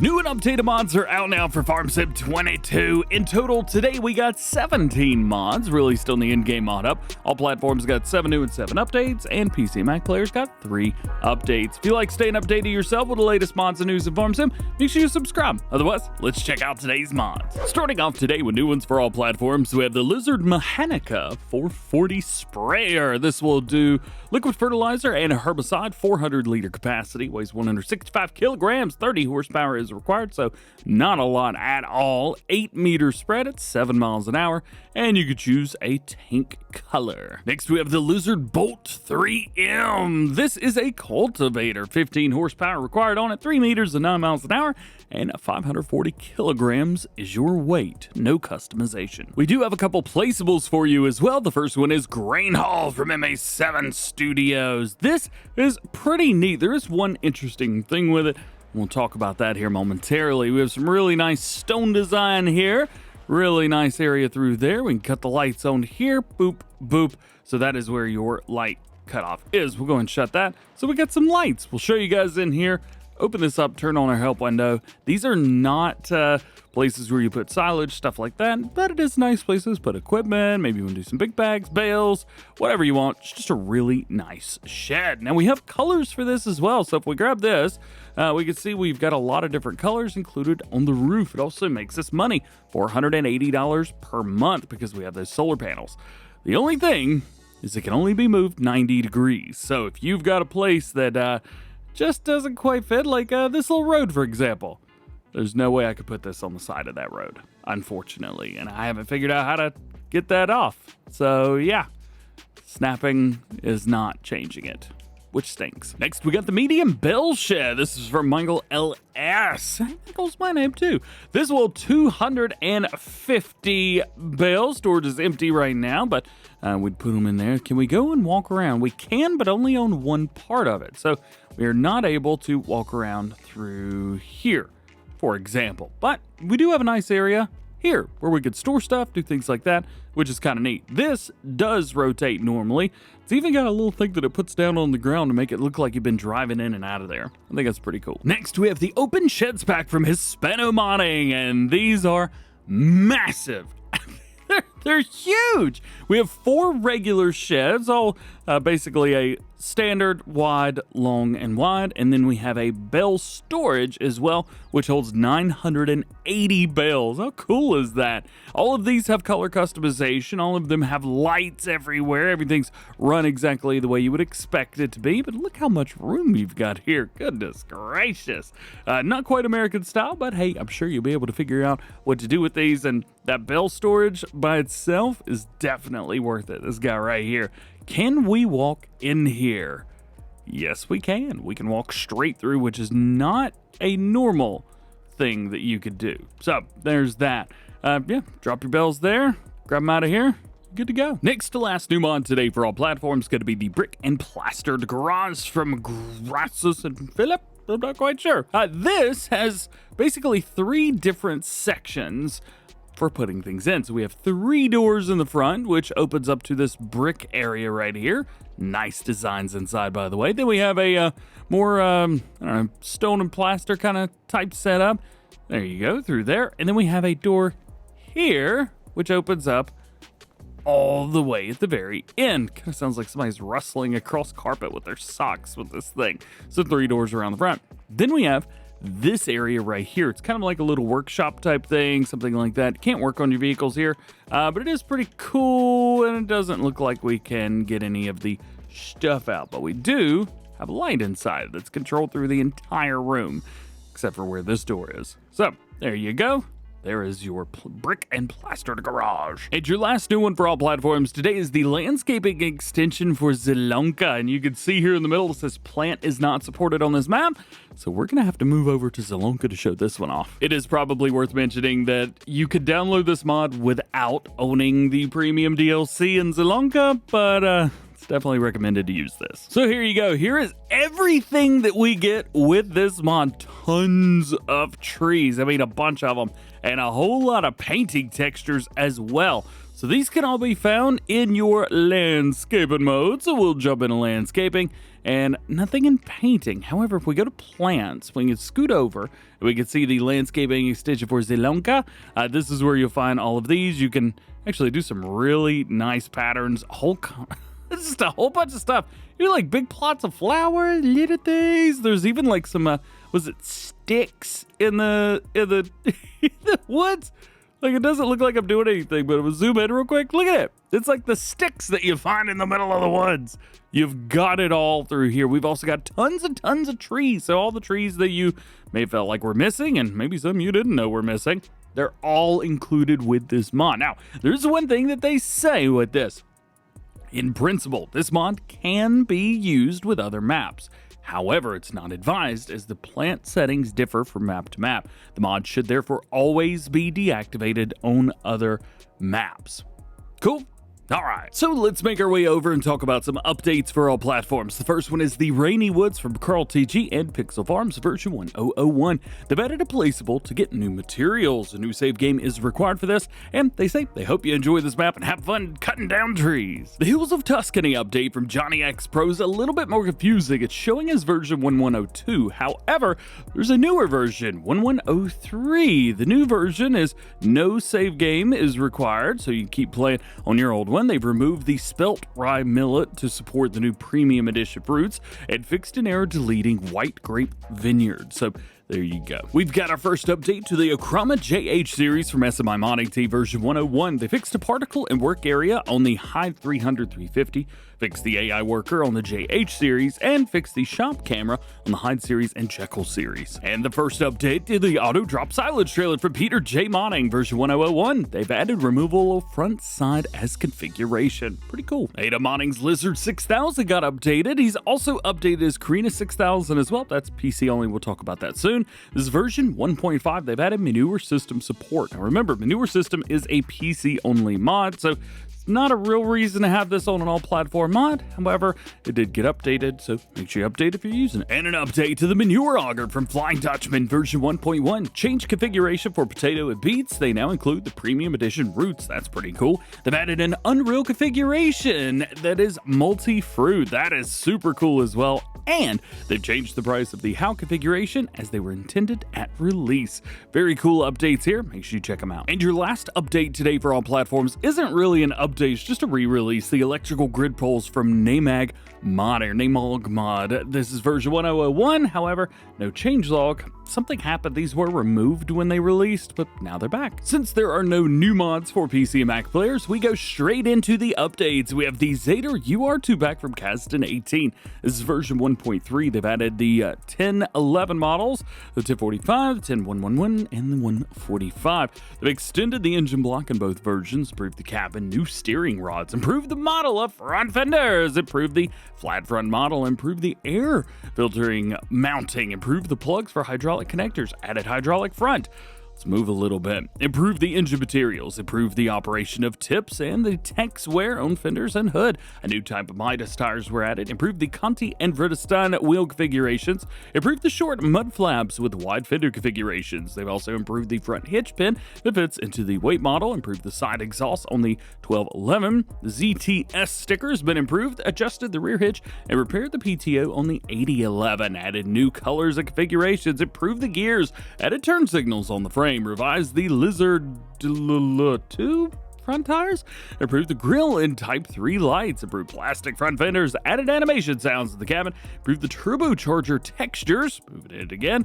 New and updated mods are out now for Farm Sim 22. In total, today we got 17 mods, really still in the in-game mod up. All platforms got 7 new and 7 updates, and PC and Mac players got 3 updates. If you like staying updated yourself with the latest mods and news in Farm Sim, make sure you subscribe. Otherwise, let's check out today's mods. Starting off today with new ones for all platforms, we have the Lizard Mehanika 440 sprayer. This will do liquid fertilizer and a herbicide, 400 liter capacity, weighs 165 kilograms, 30 horsepower is required, so not a lot at all. 8 meter spread at 7 miles an hour, and you could choose a tank color. Next we have the Lizard Bolt 3M. This is a cultivator, 15 horsepower required on it, 3 meters and 9 miles an hour, and 540 kilograms is your weight. No customization. We do have a couple placeables for you as well. The first one is Grain Haul from MA7 Studios. This is pretty neat. There is one interesting thing with it. We'll talk about that here momentarily. We have some really nice stone design here. Really nice area through there. We can cut the lights on here. Boop, boop. So that is where your light cutoff is. We'll go and shut that. So we got some lights. We'll show you guys in here. Open this up, turn on our help window. These are not places where you put silage, stuff like that, but it is nice places. Put equipment, maybe you want to do some big bags, bales, whatever you want. It's just a really nice shed. Now we have colors for this as well. So if we grab this, we can see we've got a lot of different colors included on the roof. It also makes us money, $480 per month because we have those solar panels. The only thing is it can only be moved 90 degrees. So if you've got a place that just doesn't quite fit, like this little road, for example. There's no way I could put this on the side of that road, unfortunately, and I haven't figured out how to get that off. So yeah, snapping is not changing it, which stinks. Next, we got the medium Bale shed. This is from Michael LS. Michael's my name too. This will 250 bales. Storage is empty right now, but we'd put them in there. Can we go and walk around? We can, but only on one part of it. So we are not able to walk around through here, for example. But we do have a nice area here where we could store stuff, do things like that, which is kind of neat. This does rotate normally. It's even got a little thing that it puts down on the ground to make it look like you've been driving in and out of there. I think that's pretty cool. Next, we have the Open Sheds Pack from Hispano Modding, and these are massive. They're huge. We have 4 regular sheds, all basically a standard, wide, long, and wide. And then we have a bale storage as well, which holds 980 bales. How cool is that? All of these have color customization. All of them have lights everywhere. Everything's run exactly the way you would expect it to be. But look how much room you've got here. Goodness gracious. Not quite American style, but hey, I'm sure you'll be able to figure out what to do with these. And that bale storage by itself is definitely worth it. This guy right here. Can we walk in here? Yes, we can. We can walk straight through, which is not a normal thing that you could do. So there's that. Yeah, drop your bells there, grab them out of here. Good to go. Next to last new mod today for all platforms going to be the Brick and Plastered Garage from Grassus and Philip. I'm not quite sure. This has basically 3 different sections for putting things in. So we have 3 doors in the front, which opens up to this brick area right here. Nice designs inside, by the way. Then we have a more, I don't know, stone and plaster kind of type setup. There you go, through there. And then we have a door here, which opens up all the way at the very end. Kind of sounds like somebody's rustling across carpet with their socks with this thing. So 3 doors around the front. Then we have this area right here. It's kind of like a little workshop type thing, something like that. Can't work on your vehicles here, but it is pretty cool, and it doesn't look like we can get any of the stuff out, but we do have a light inside that's controlled through the entire room, except for where this door is. So there you go. There is your brick and plastered garage. And your last new one for all platforms today is the landscaping extension for Zielonka. And you can see here in the middle, it says plant is not supported on this map. So we're gonna have to move over to Zielonka to show this one off. It is probably worth mentioning that you could download this mod without owning the premium DLC in Zielonka, but it's definitely recommended to use this. So here you go. Here is everything that we get with this mod. Tons of trees. I mean, a bunch of them. And a whole lot of painting textures as well. So these can all be found in your landscaping mode. So we'll jump into landscaping and nothing in painting. However, if we go to plants, we can scoot over and we can see the landscaping extension for Zielonka. This is where you'll find all of these. You can actually do some really nice patterns. This is just a whole bunch of stuff. You do like big plots of flowers, little things. There's even like some, was it sticks in the in the woods? Like, it doesn't look like I'm doing anything, but if we zoom in real quick, look at it. It's like the sticks that you find in the middle of the woods. You've got it all through here. We've also got tons and tons of trees. So all the trees that you may have felt like were missing, and maybe some you didn't know were missing, they're all included with this mod. Now, there's one thing that they say with this. In principle, this mod can be used with other maps. However, it's not advised as the plant settings differ from map to map. The mod should therefore always be deactivated on other maps. Cool? All right, so let's make our way over and talk about some updates for all platforms. The first one is the Rainy Woods from Carl TG and Pixel Farms version 1001. They've added a placeable to get new materials. A new save game is required for this, and they say they hope you enjoy this map and have fun cutting down trees. The Hills of Tuscany update from Johnny X Pro is a little bit more confusing. It's showing as version 1102. However, there's a newer version, 1103. The new version is no save game is required, so you can keep playing on your old one. They've removed the spelt rye millet to support the new premium edition fruits and fixed an error deleting white grape vineyard. So there you go. We've got our first update to the Ocrama JH Series from SMI Modding T version 101. They fixed a particle and work area on the Hyde 300-350, fixed the AI worker on the JH Series, and fixed the shop camera on the Hyde Series and Jekyll Series. And the first update to the Autodrop Silage trailer from Peter J Modding version 1001. They've added removal of front side as configuration. Pretty cool. Ada Modding's Lizard 6000 got updated. He's also updated his Creina 6000 as well. That's PC only. We'll talk about that soon. This is version 1.5. They've added Manure System support. Now remember, Manure System is a PC-only mod, so it's not a real reason to have this on an all-platform mod. However, it did get updated, so make sure you update if you're using it. And an update to the Manure Auger from Flying Dutchman version 1.1. Change configuration for potato and beets. They now include the premium edition roots. That's pretty cool. They've added an Unreal configuration that is multi-fruit. That is super cool as well. And they've changed the price of the HOW configuration as they were intended at release. Very cool updates here. Make sure you check them out. And your last update today for all platforms isn't really an update, it's just a re-release. The electrical grid poles from Namag Mod. This is version 1001. However, no changelog. Something happened. These were removed when they released, but now they're back. Since there are no new mods for PC and Mac players, we go straight into the updates. We have the Zetor UR2 Pack from Kasdan 18. This is version 1.3. They've added the 1011 models, the 1045, the 10111, and the 145. They've extended the engine block in both versions, improved the cabin, new steering rods, improved the model of front fenders, improved the flat front model, improved the air filtering mounting, improved the plugs for hydraulic connectors, added hydraulic front. Let's move a little bit. Improve the engine materials, improve the operation of tips and the Tex wear on fenders and hood. A new type of Midas tires were added. Improved the Conti and Vredestein wheel configurations. Improved the short mud flaps with wide fender configurations. They've also improved the front hitch pin that fits into the weight model. Improved the side exhaust on the 1211. The ZTS sticker has been improved. Adjusted the rear hitch and repaired the PTO on the 8011. Added new colors and configurations. Improved the gears. Added turn signals on the frame. Revised the Lizard 2 front tires, improved the grille and Type 3 lights, improved plastic front fenders, added animation sounds in the cabin, improved the turbocharger textures, moving it again.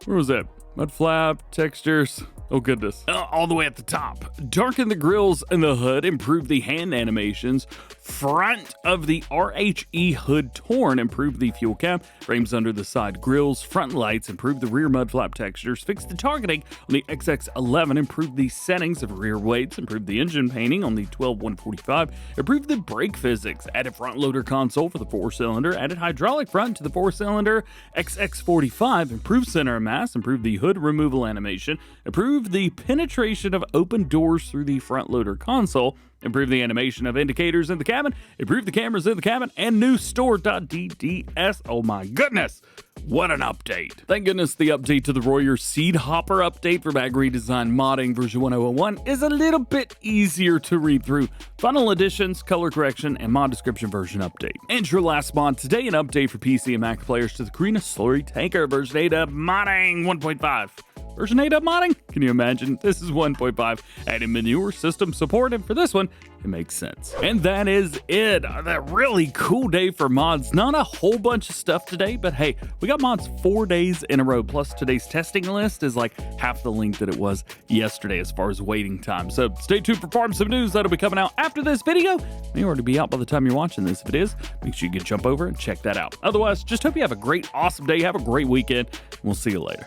Where was that? Mud flap, textures. Oh goodness. All the way at the top. Darken the grills and the hood, improve the hand animations. Front of the RHE hood torn, improve the fuel cap. Frames under the side grills, front lights, improve the rear mud flap textures. Fix the targeting on the XX11, improve the settings of rear weights, improve the engine painting on the 12145. Improve the brake physics. Added front loader console for the 4-cylinder. Added hydraulic front to the 4-cylinder XX45. Improved center of mass. Improved the hood removal animation. Improved improve the penetration of open doors through the front loader console, improve the animation of indicators in the cabin, improve the cameras in the cabin, and new store.dds. Oh my goodness, what an update. Thank goodness the update to the Royer seed hopper update for bag redesign modding version 1001 is a little bit easier to read through. Final additions, color correction, and mod description version update. And your last mod today, an update for PC and Mac players to the Creina Slurry Tanker version 8 of modding 1.5. Version 8 up modding? Can you imagine? This is 1.5, adding manure system support, and for this one, it makes sense. And that is it. That really cool day for mods. Not a whole bunch of stuff today, but hey, we got mods 4 days in a row, plus today's testing list is like half the length that it was yesterday as far as waiting time. So stay tuned for Farm Sim News. That'll be coming out after this video. May already be out by the time you're watching this. If it is, make sure you can jump over and check that out. Otherwise, just hope you have a great, awesome day. Have a great weekend. We'll see you later.